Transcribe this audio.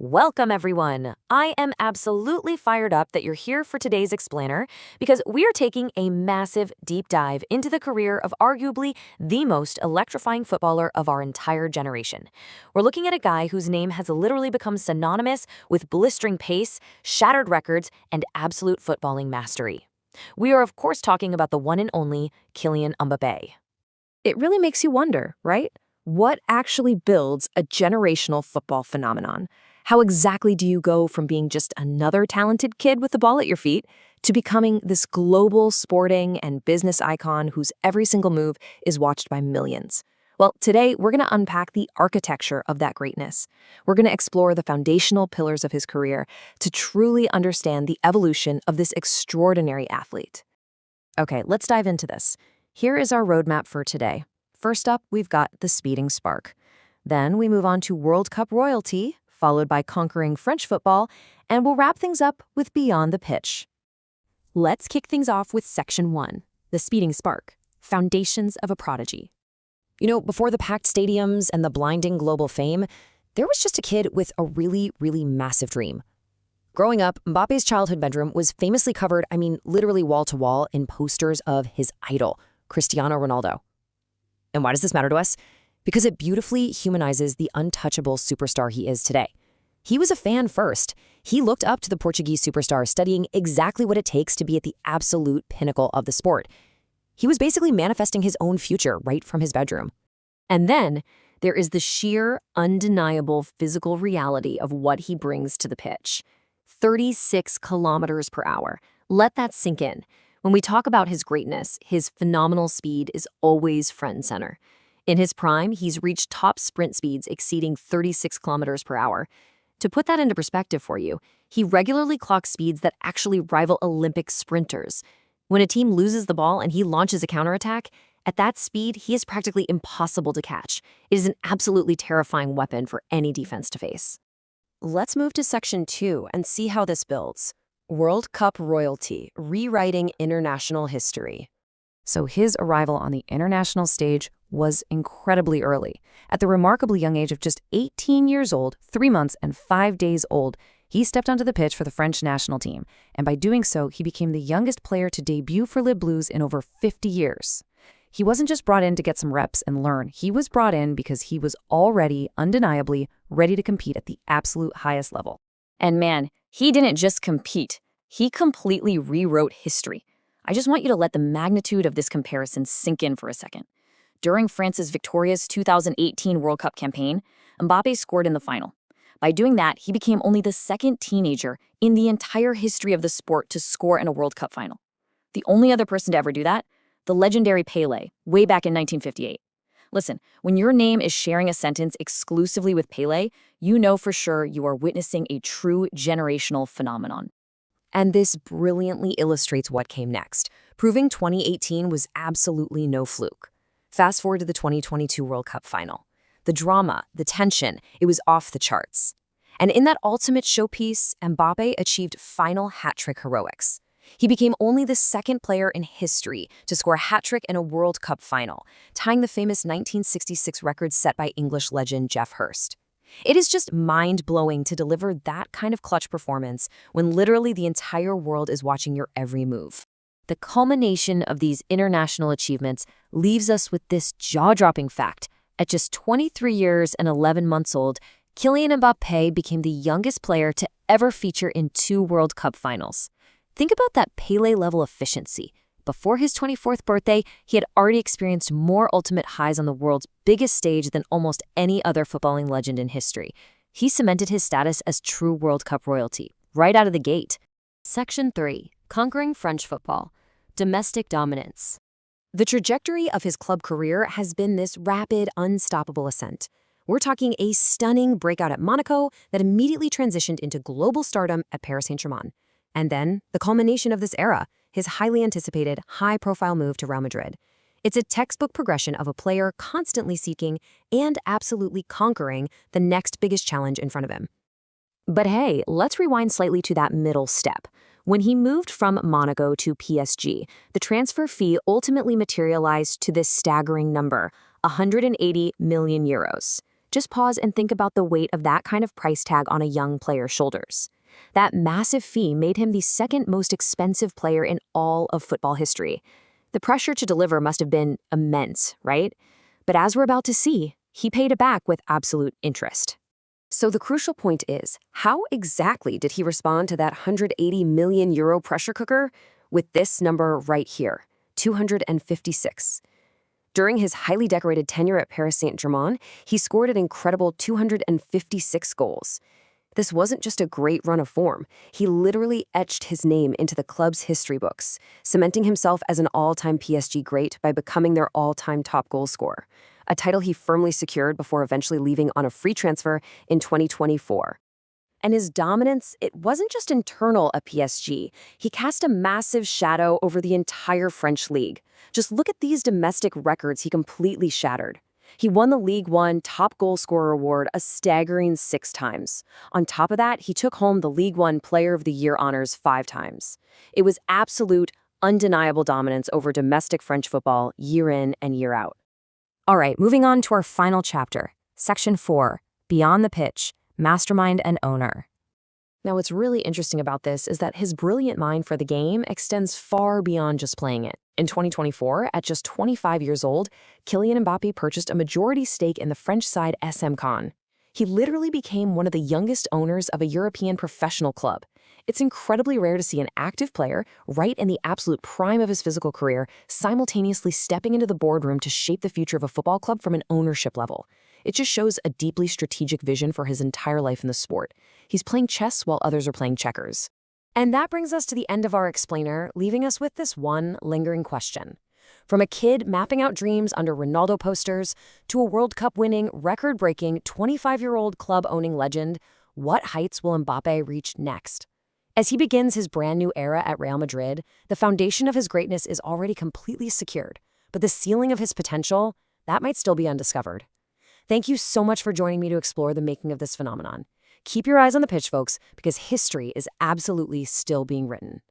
Welcome, everyone. I am absolutely fired up that you're here for today's explainer because we are taking a massive deep dive into the career of arguably the most electrifying footballer of our entire generation. We're looking at a guy whose name has literally become synonymous with blistering pace, shattered records, and absolute footballing mastery. We are, of course, talking about the one and only Kylian Mbappé. It really makes you wonder, right? What actually builds a generational football phenomenon? How exactly do you go from being just another talented kid with the ball at your feet to becoming this global sporting and business icon whose every single move is watched by millions? Well, today we're going to unpack the architecture of that greatness. We're going to explore the foundational pillars of his career to truly understand the evolution of this extraordinary athlete. Okay, let's dive into this. Here is our roadmap for today. First up, we've got the speeding spark. Then we move on to World Cup royalty, followed by conquering French football, and we'll wrap things up with Beyond the Pitch. Let's kick things off with Section 1, the speeding spark, foundations of a prodigy. Before the packed stadiums and the blinding global fame, there was just a kid with a really, really massive dream. Growing up, Mbappé's childhood bedroom was famously covered, literally wall to wall, in posters of his idol, Cristiano Ronaldo. And why does this matter to us? Because it beautifully humanizes the untouchable superstar he is today. He was a fan first. He looked up to the Portuguese superstar, studying exactly what it takes to be at the absolute pinnacle of the sport. He was basically manifesting his own future right from his bedroom. And then there is the sheer, undeniable physical reality of what he brings to the pitch. 36 kilometers per hour. Let that sink in. When we talk about his greatness, his phenomenal speed is always front and center. In his prime, he's reached top sprint speeds exceeding 36 kilometers per hour. To put that into perspective for you, he regularly clocks speeds that actually rival Olympic sprinters. When a team loses the ball and he launches a counterattack, at that speed, he is practically impossible to catch. It is an absolutely terrifying weapon for any defense to face. Let's move to Section 2 and see how this builds. World Cup royalty, rewriting international history. So his arrival on the international stage was incredibly early. At the remarkably young age of just 18 years old, 3 months and 5 days old, he stepped onto the pitch for the French national team, and by doing so, he became the youngest player to debut for Les Bleus in over 50 years. He wasn't just brought in to get some reps and learn. He was brought in because he was already, undeniably, ready to compete at the absolute highest level. And man, he didn't just compete. He completely rewrote history. I just want you to let the magnitude of this comparison sink in for a second. During France's victorious 2018 World Cup campaign, Mbappé scored in the final. By doing that, he became only the second teenager in the entire history of the sport to score in a World Cup final. The only other person to ever do that? The legendary Pele, way back in 1958. Listen, when your name is sharing a sentence exclusively with Pele, you know for sure you are witnessing a true generational phenomenon. And this brilliantly illustrates what came next, proving 2018 was absolutely no fluke. Fast forward to the 2022 World Cup final. The drama, the tension, it was off the charts. And in that ultimate showpiece, Mbappé achieved final hat-trick heroics. He became only the second player in history to score a hat-trick in a World Cup final, tying the famous 1966 record set by English legend Geoff Hurst. It is just mind-blowing to deliver that kind of clutch performance when literally the entire world is watching your every move. The culmination of these international achievements leaves us with this jaw-dropping fact. At just 23 years and 11 months old, Kylian Mbappé became the youngest player to ever feature in 2 World Cup finals. Think about that Pele-Level efficiency. Before his 24th birthday, he had already experienced more ultimate highs on the world's biggest stage than almost any other footballing legend in history. He cemented his status as true World Cup royalty, right out of the gate. Section 3. Conquering French football. Domestic dominance. The trajectory of his club career has been this rapid, unstoppable ascent. We're talking a stunning breakout at Monaco that immediately transitioned into global stardom at Paris Saint-Germain. And then, the culmination of this era, his highly anticipated, high-profile move to Real Madrid. It's a textbook progression of a player constantly seeking and absolutely conquering the next biggest challenge in front of him. But hey, let's rewind slightly to that middle step. When he moved from Monaco to PSG, the transfer fee ultimately materialized to this staggering number, 180 million euros. Just pause and think about the weight of that kind of price tag on a young player's shoulders. That massive fee made him the second most expensive player in all of football history. The pressure to deliver must have been immense, right? But as we're about to see, he paid it back with absolute interest. So the crucial point is, how exactly did he respond to that €180 million pressure cooker? With this number right here, 256. During his highly decorated tenure at Paris Saint-Germain, he scored an incredible 256 goals. This wasn't just a great run of form. He literally etched his name into the club's history books, cementing himself as an all-time PSG great by becoming their all-time top goal scorer, a title he firmly secured before eventually leaving on a free transfer in 2024. And his dominance, it wasn't just internal at PSG. He cast a massive shadow over the entire French League. Just look at these domestic records he completely shattered. He won the Ligue 1 Top Goal Scorer award a staggering 6 times. On top of that, he took home the Ligue 1 Player of the Year honors 5 times. It was absolute, undeniable dominance over domestic French football year in and year out. All right, moving on to our final chapter, Section 4, Beyond the Pitch, Mastermind and Owner. Now, what's really interesting about this is that his brilliant mind for the game extends far beyond just playing it. In 2024, at just 25 years old, Kylian Mbappé purchased a majority stake in the French side SM Caen. He literally became one of the youngest owners of a European professional club. It's incredibly rare to see an active player, right in the absolute prime of his physical career, simultaneously stepping into the boardroom to shape the future of a football club from an ownership level. It just shows a deeply strategic vision for his entire life in the sport. He's playing chess while others are playing checkers. And that brings us to the end of our explainer, leaving us with this one lingering question. From a kid mapping out dreams under Ronaldo posters to a World Cup-winning, record-breaking, 25-year-old club-owning legend, what heights will Mbappé reach next? As he begins his brand-new era at Real Madrid, the foundation of his greatness is already completely secured, but the ceiling of his potential, that might still be undiscovered. Thank you so much for joining me to explore the making of this phenomenon. Keep your eyes on the pitch, folks, because history is absolutely still being written.